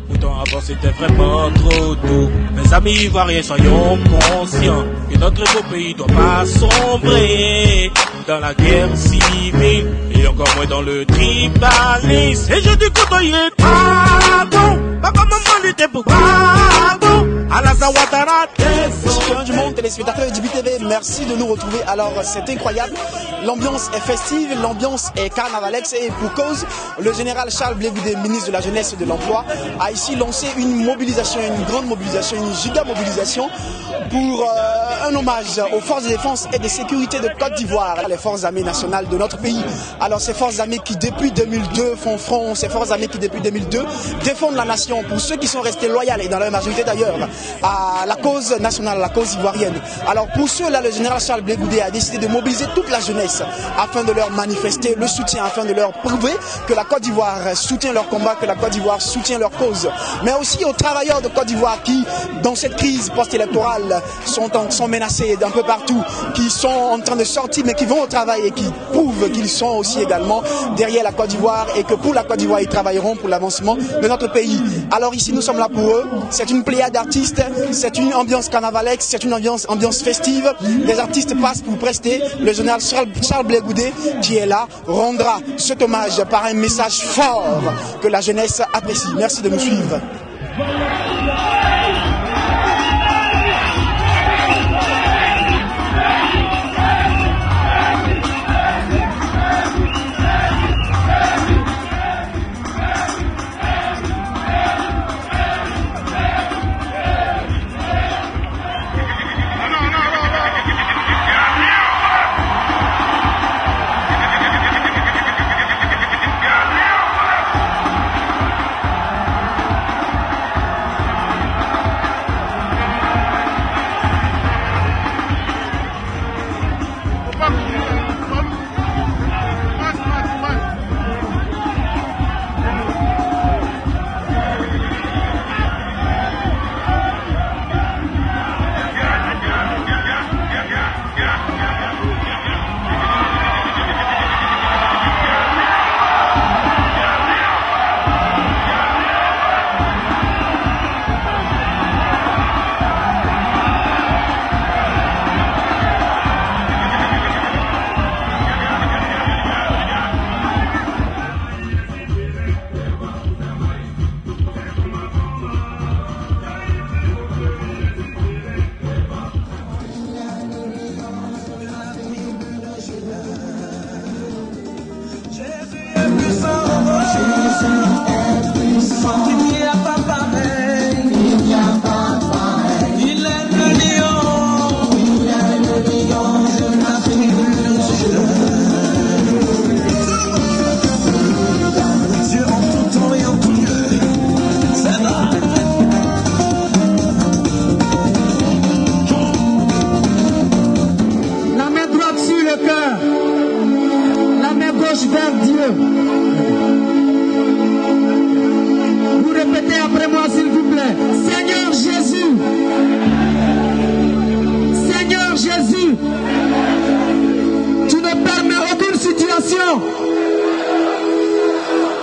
Pourtant avant c'était vraiment trop tôt. Mes amis ivoiriens, soyons conscients que notre beau pays doit pas sombrer dans la guerre civile et encore moins dans le tribalisme. Et je dis côtoyer pardon, papa maman n'était pas pardon. Alassane Ouattara. Champion du monde, téléspectateurs du BTV, merci de nous retrouver. Alors c'est incroyable, l'ambiance est festive, l'ambiance est carnavalex et pour cause, le général Charles Blé Goudé, ministre de la Jeunesse et de l'Emploi, a ici lancé une mobilisation, une grande mobilisation, une giga mobilisation pour un hommage aux forces de défense et de sécurité de Côte d'Ivoire, les forces armées nationales de notre pays. Alors ces forces armées qui depuis 2002 font front, ces forces armées qui depuis 2002 défendent la nation, pour ceux qui sont restés loyaux et dans leur majorité d'ailleurs à la cause nationale, à la cause ivoirienne. Alors pour ceux-là, le général Charles Blé Goudé a décidé de mobiliser toute la jeunesse afin de leur manifester le soutien, afin de leur prouver que la Côte d'Ivoire soutient leur combat, que la Côte d'Ivoire soutient leur cause. Mais aussi aux travailleurs de Côte d'Ivoire qui, dans cette crise post-électorale, sont menacés d'un peu partout, qui sont en train de sortir mais qui vont au travail et qui prouvent qu'ils sont aussi également derrière la Côte d'Ivoire et que pour la Côte d'Ivoire ils travailleront pour l'avancement de notre pays. Alors ici nous sommes là pour eux, c'est une pléiade d'artistes, c'est une ambiance carnavalex, c'est une ambiance festive, les artistes passent pour prester, le général Charles Blé Goudé qui est là rendra cet hommage par un message fort que la jeunesse apprécie. Merci de nous suivre.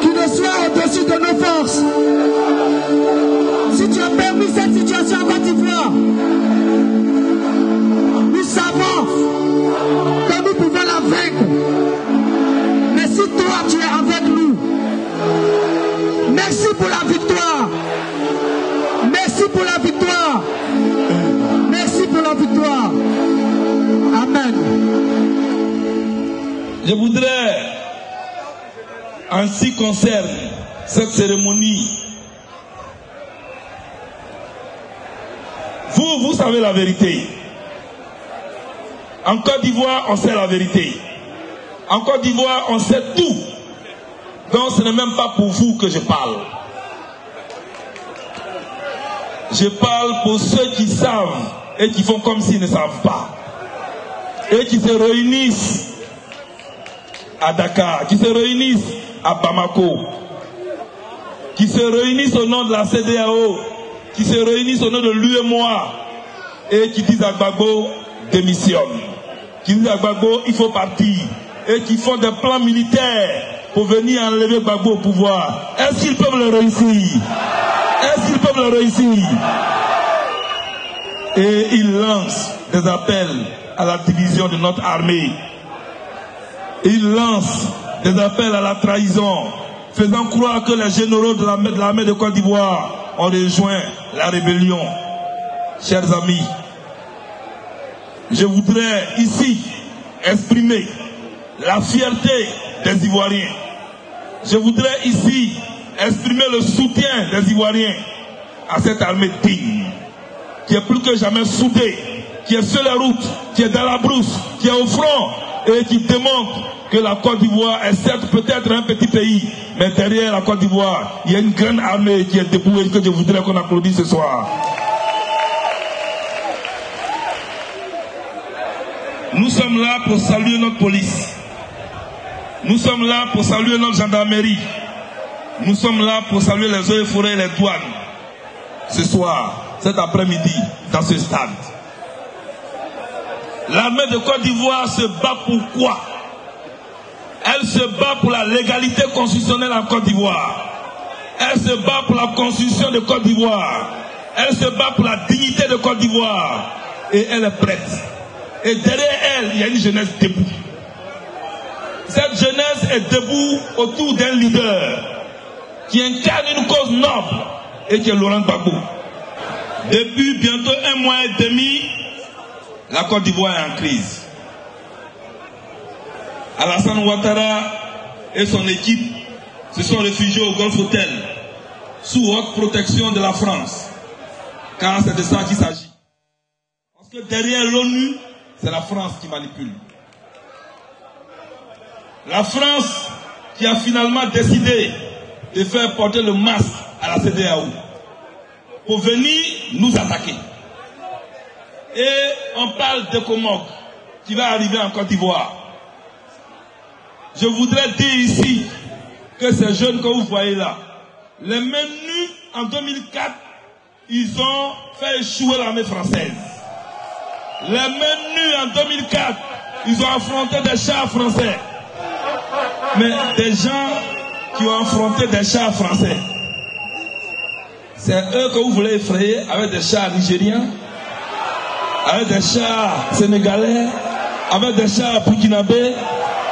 Qui ne soit au-dessus de nos forces. Si tu as permis cette situation en Côte d'Ivoire, nous savons que nous pouvons la vaincre. Mais si toi tu es avec nous, merci pour la victoire. Merci pour la victoire. Merci pour la victoire. Amen. Je voudrais, en ce qui concerne cette cérémonie, vous savez la vérité. En Côte d'Ivoire, on sait la vérité. En Côte d'Ivoire, on sait tout. Donc ce n'est même pas pour vous que je parle. Je parle pour ceux qui savent et qui font comme s'ils ne savent pas. Et qui se réunissent à Dakar, qui se réunissent à Bamako, qui se réunissent au nom de la CEDEAO, qui se réunissent au nom de l'UEMOA et qui disent à Gbagbo démissionne, qui disent à Gbagbo il faut partir et qui font des plans militaires pour venir enlever Gbagbo au pouvoir. Est-ce qu'ils peuvent le réussir? est-ce qu'ils peuvent le réussir? Et ils lancent des appels à la division de notre armée. Ils lancent des appels à la trahison, faisant croire que les généraux de l'armée de Côte d'Ivoire ont rejoint la rébellion. Chers amis, je voudrais ici exprimer la fierté des Ivoiriens. Je voudrais ici exprimer le soutien des Ivoiriens à cette armée digne, qui est plus que jamais soudée, qui est sur la route, qui est dans la brousse, qui est au front et qui démontre que la Côte d'Ivoire est certes peut-être un petit pays, mais derrière la Côte d'Ivoire, il y a une grande armée qui est debout et que je voudrais qu'on applaudisse ce soir. Nous sommes là pour saluer notre police. Nous sommes là pour saluer notre gendarmerie. Nous sommes là pour saluer les eaux et forêts et les douanes. Ce soir, cet après-midi, dans ce stade. L'armée de Côte d'Ivoire se bat pour quoi? Elle se bat pour la légalité constitutionnelle en Côte d'Ivoire. Elle se bat pour la constitution de Côte d'Ivoire. Elle se bat pour la dignité de Côte d'Ivoire. Et elle est prête. Et derrière elle, il y a une jeunesse debout. Cette jeunesse est debout autour d'un leader qui incarne une cause noble et qui est Laurent Gbagbo. Depuis bientôt 1 mois et demi, la Côte d'Ivoire est en crise. Alassane Ouattara et son équipe se sont réfugiés au Golf Hotel sous haute protection de la France, car c'est de ça qu'il s'agit. Parce que derrière l'ONU, c'est la France qui manipule. La France qui a finalement décidé de faire porter le masque à la CEDEAO pour venir nous attaquer. Et on parle de Comog qui va arriver en Côte d'Ivoire. Je voudrais dire ici que ces jeunes que vous voyez là, les mêmes nus en 2004, ils ont fait échouer l'armée française. Les mêmes nus en 2004, ils ont affronté des chars français. Mais des gens qui ont affronté des chars français, c'est eux que vous voulez effrayer avec des chars nigériens, avec des chars sénégalais, avec des chars burkinabés.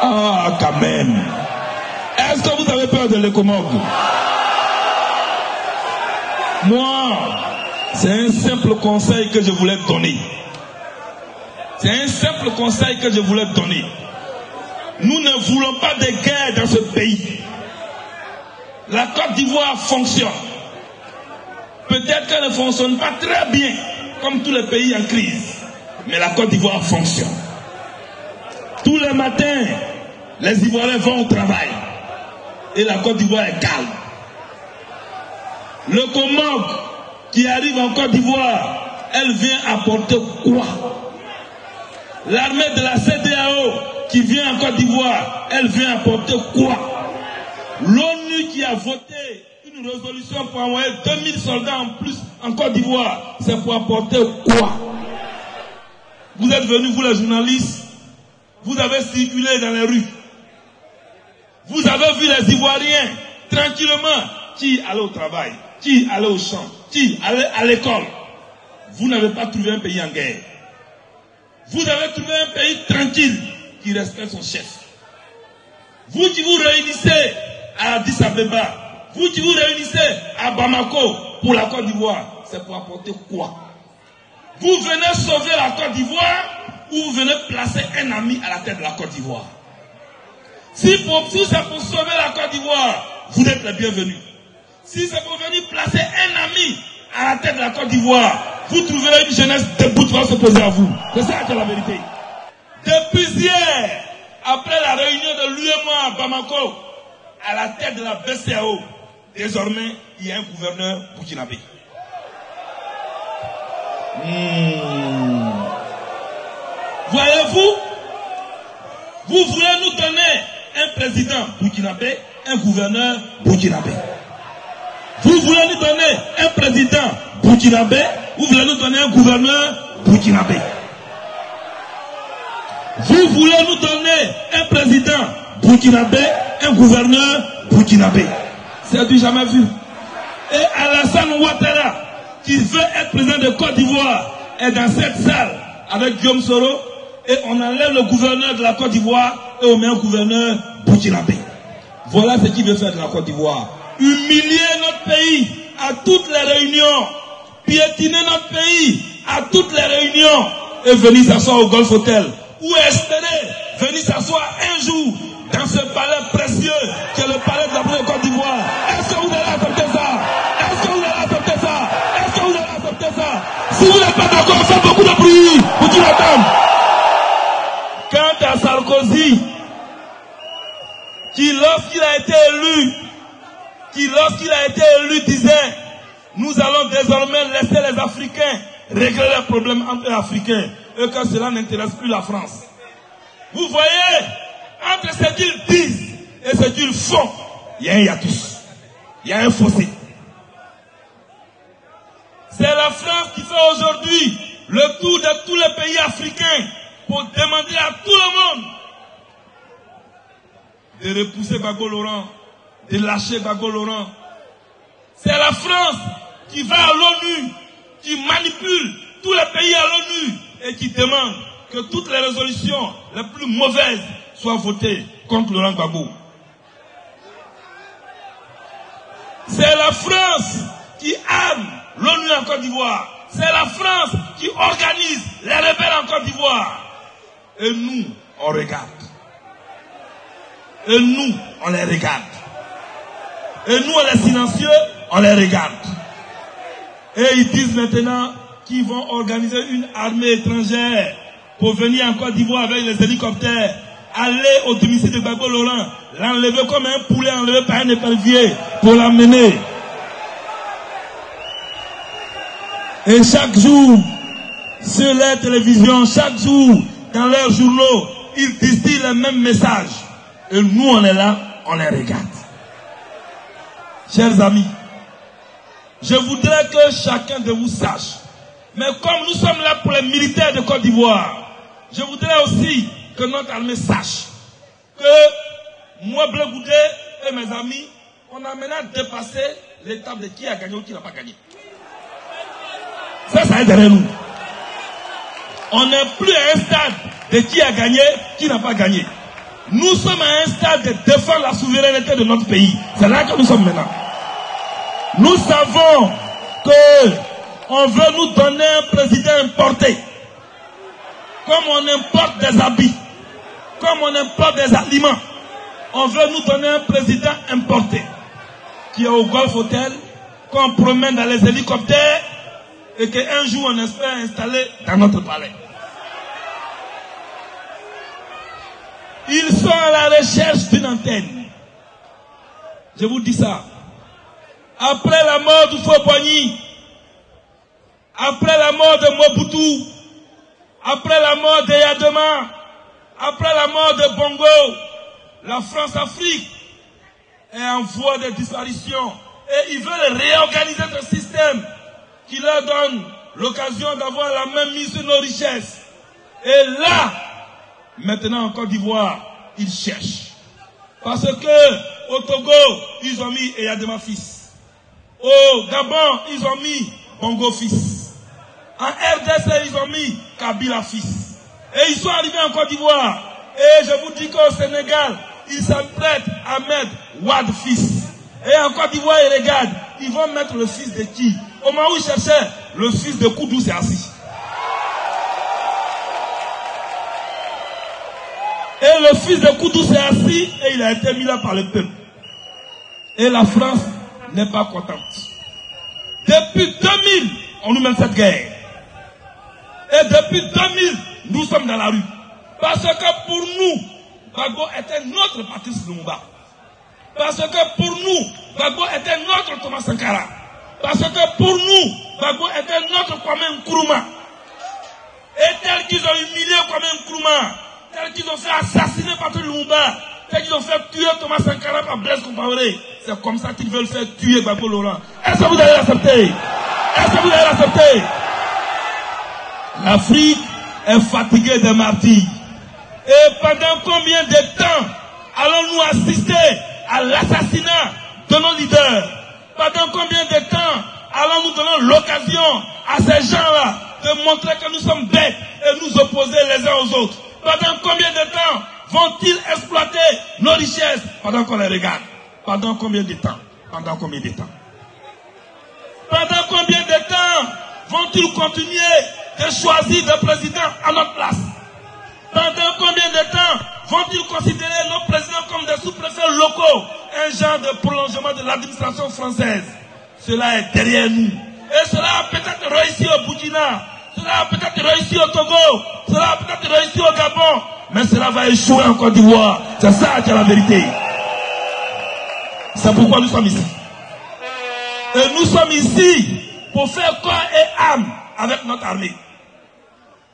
Ah, quand même. Est-ce que vous avez peur de l'Ecomog? Moi, c'est un simple conseil que je voulais donner. C'est un simple conseil que je voulais donner. Nous ne voulons pas de guerre dans ce pays. La Côte d'Ivoire fonctionne. Peut-être qu'elle ne fonctionne pas très bien, comme tous les pays en crise. Mais la Côte d'Ivoire fonctionne. Tous les matins, les Ivoiriens vont au travail. Et la Côte d'Ivoire est calme. Le Comog qui arrive en Côte d'Ivoire, elle vient apporter quoi? L'armée de la CEDEAO qui vient en Côte d'Ivoire, elle vient apporter quoi? L'ONU qui a voté une résolution pour envoyer 2000 soldats en plus en Côte d'Ivoire, c'est pour apporter quoi? Vous êtes venus, vous les journalistes, vous avez circulé dans les rues. Vous avez vu les Ivoiriens tranquillement qui allaient au travail, qui allaient au champ, qui allaient à l'école. Vous n'avez pas trouvé un pays en guerre. Vous avez trouvé un pays tranquille qui respecte son chef. Vous qui vous réunissez à Addis Abeba, vous qui vous réunissez à Bamako pour la Côte d'Ivoire, c'est pour apporter quoi? Vous venez sauver la Côte d'Ivoire ou vous venez placer un ami à la tête de la Côte d'Ivoire? Si c'est pour sauver la Côte d'Ivoire, vous êtes les bienvenus. Si c'est pour venir placer un ami à la tête de la Côte d'Ivoire, vous trouverez une jeunesse debout qui va s'opposer à vous. C'est ça qui est la vérité. Depuis hier, après la réunion de l'UEMOA à Bamako, à la tête de la BCAO, désormais, il y a un gouverneur burkinabé. Voyez-vous, vous voulez nous donner un président burkinabé, un gouverneur burkinabé. Vous voulez nous donner un président burkinabé, vous voulez nous donner un gouverneur burkinabé. Vous voulez nous donner un président burkinabé, un gouverneur burkinabé. C'est du jamais vu. Et Alassane Alassane Ouattara, qui veut être président de Côte d'Ivoire, est dans cette salle avec Guillaume Soro, et on enlève le gouverneur de la Côte d'Ivoire et on met un gouverneur Burkinabé. Voilà ce qu'il veut faire de la Côte d'Ivoire. Humilier notre pays à toutes les réunions, piétiner notre pays à toutes les réunions et venir s'asseoir au Golf Hotel ou espérer venir s'asseoir un jour dans ce palais précieux qui est le palais de la Côte d'Ivoire. Est-ce que vous allez accepter ça? Est-ce que vous allez accepter ça? Est-ce que vous allez accepter ça? Si vous n'êtes pas d'accord, faites beaucoup de bruit pour dire la dame. Quant à Sarkozy, qui lorsqu'il a été élu, disait: nous allons désormais laisser les Africains régler leurs problèmes entre les Africains, et que cela n'intéresse plus la France. Vous voyez, entre ce qu'ils disent et ce qu'ils font, il y a un hiatus, il y a un fossé. C'est la France qui fait aujourd'hui le tour de tous les pays africains pour demander à tout le monde de repousser Gbagbo Laurent, de lâcher Gbagbo Laurent. C'est la France qui va à l'ONU, qui manipule tous les pays à l'ONU et qui demande que toutes les résolutions les plus mauvaises soient votées contre Laurent Gbagbo. C'est la France qui arme l'ONU en Côte d'Ivoire. C'est la France qui organise les rebelles en Côte d'Ivoire. Et nous, on regarde. Et nous, on les regarde. Et nous, on est silencieux, on les regarde. Et ils disent maintenant qu'ils vont organiser une armée étrangère pour venir en Côte d'Ivoire avec les hélicoptères, aller au domicile de Gbagbo Laurent, l'enlever comme un poulet enlevé par un épervier pour l'emmener. Et chaque jour, sur les télévisions, chaque jour, dans leurs journaux, ils distillent les mêmes messages. Et nous, on est là, on les regarde. Chers amis, je voudrais que chacun de vous sache, mais comme nous sommes là pour les militaires de Côte d'Ivoire, je voudrais aussi que notre armée sache que moi, Bleu Goudé et mes amis, on a maintenant dépassé l'étape de qui a gagné ou qui n'a pas gagné. Ça est derrière nous. On n'est plus à un stade de qui a gagné, qui n'a pas gagné. Nous sommes à un stade de défendre la souveraineté de notre pays. C'est là que nous sommes maintenant. Nous savons que on veut nous donner un président importé. Comme on importe des habits, comme on importe des aliments, on veut nous donner un président importé qui est au Golf Hotel, qu'on promène dans les hélicoptères et qu'un jour on espère installer dans notre palais. Ils sont à la recherche d'une antenne. Je vous dis ça. Après la mort de Houphouët-Boigny, après la mort de Mobutu, après la mort de Yadema, après la mort de Bongo, la France-Afrique est en voie de disparition. Et ils veulent réorganiser ce système qui leur donne l'occasion d'avoir la même mise sur nos richesses. Et là, maintenant en Côte d'Ivoire, ils cherchent. Parce que au Togo, ils ont mis Yadema fils. Au Gabon, ils ont mis Bongo fils. En RDC, ils ont mis Kabila fils. Et ils sont arrivés en Côte d'Ivoire. Et je vous dis qu'au Sénégal, ils s'apprêtent à mettre Wad fils. Et en Côte d'Ivoire, ils regardent. Ils vont mettre le fils de qui? Au moment où ils cherchaient, le fils de Koudou s'est assis. Et le fils de Koudou s'est assis et il a été mis là par le peuple. Et la France n'est pas contente. Depuis 2000, on nous mène cette guerre. Et depuis 2000, nous sommes dans la rue. Parce que pour nous, Gbagbo était notre Patrice Lumumba. Parce que pour nous, Gbagbo était notre Thomas Sankara. Parce que pour nous, Gbagbo était notre Kwame Nkrumah. Et tel qu'ils ont humilié Kwame Nkrumah, tel qu'ils ont fait assassiner Patrice Lumumba, tel qu'ils ont fait tuer Thomas Sankara par Blaise Compaoré, c'est comme ça qu'ils veulent faire tuer Gbagbo Laurent. Est-ce que vous allez l'accepter? Est-ce que vous allez l'accepter? L'Afrique est fatiguée des martyrs. Et pendant combien de temps allons-nous assister à l'assassinat de nos leaders? Pendant combien de temps l'occasion à ces gens-là de montrer que nous sommes bêtes et nous opposer les uns aux autres. Pendant combien de temps vont-ils exploiter nos richesses pendant qu'on les regarde? Pendant combien de temps? Pendant combien de temps? Pendant combien de temps vont-ils continuer de choisir des présidents à notre place? Pendant combien de temps vont-ils considérer nos présidents comme des sous-préfets locaux, un genre de prolongement de l'administration française? Cela est derrière nous. Et cela a peut-être réussi au Burkina, cela a peut-être réussi au Togo, cela a peut-être réussi au Gabon, mais cela va échouer en Côte d'Ivoire. C'est ça qui est la vérité. C'est pourquoi nous sommes ici. Et nous sommes ici pour faire corps et âme avec notre armée.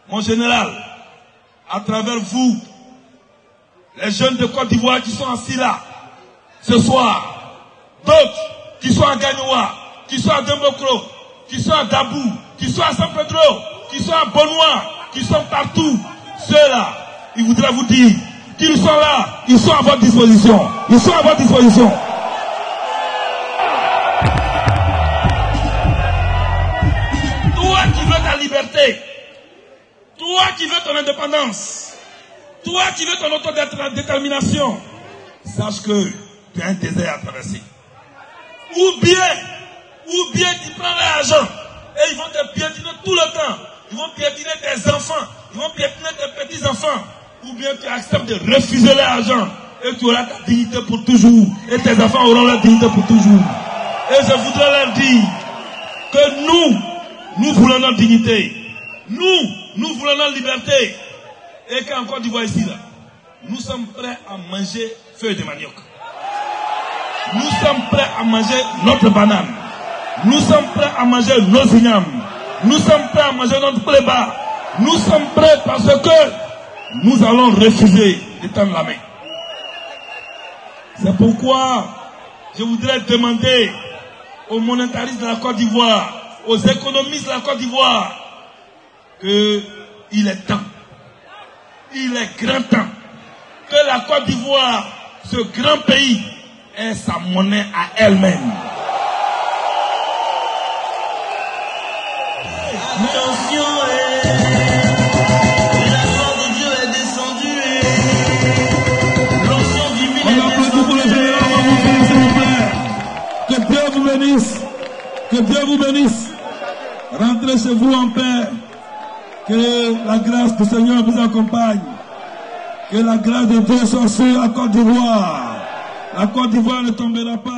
Mon général, à travers vous, les jeunes de Côte d'Ivoire qui sont assis là, ce soir, d'autres qui sont à Gagnoua, qui sont à Dembokro, qui sont à Dabou, qui sont à San Pedro, qui sont à Bonois, qui sont partout, ceux-là, ils voudraient vous dire qu'ils sont là, ils sont à votre disposition. Ils sont à votre disposition. Toi qui veux ta liberté, toi qui veux ton indépendance, toi qui veux ton autodétermination, sache que tu as un désert à traverser. Ou bien tu prends l'argent et ils vont te piétiner tout le temps. Ils vont piétiner tes enfants, ils vont piétiner tes petits-enfants. Ou bien tu acceptes de refuser l'argent et tu auras ta dignité pour toujours. Et tes enfants auront leur dignité pour toujours. Et je voudrais leur dire que nous voulons notre dignité. Nous voulons notre liberté. Et qu'en Côte d'Ivoire ici, là, nous sommes prêts à manger feuilles de manioc. Nous sommes prêts à manger notre banane. Nous sommes prêts à manger nos ignames. Nous sommes prêts à manger notre pléba. Nous sommes prêts parce que nous allons refuser de tendre la main. C'est pourquoi je voudrais demander aux monétaristes de la Côte d'Ivoire, aux économistes de la Côte d'Ivoire, qu'il est temps, il est grand temps que la Côte d'Ivoire, ce grand pays, ait sa monnaie à elle-même. Attention, la gloire de Dieu est descendue. L'onction divine est descendue. Pour le général, s'il vous plaît. Que Dieu vous bénisse. Que Dieu vous bénisse. Rentrez chez vous en paix. Que la grâce du Seigneur vous accompagne. Que la grâce de Dieu soit sur la Côte d'Ivoire. La Côte d'Ivoire ne tombera pas.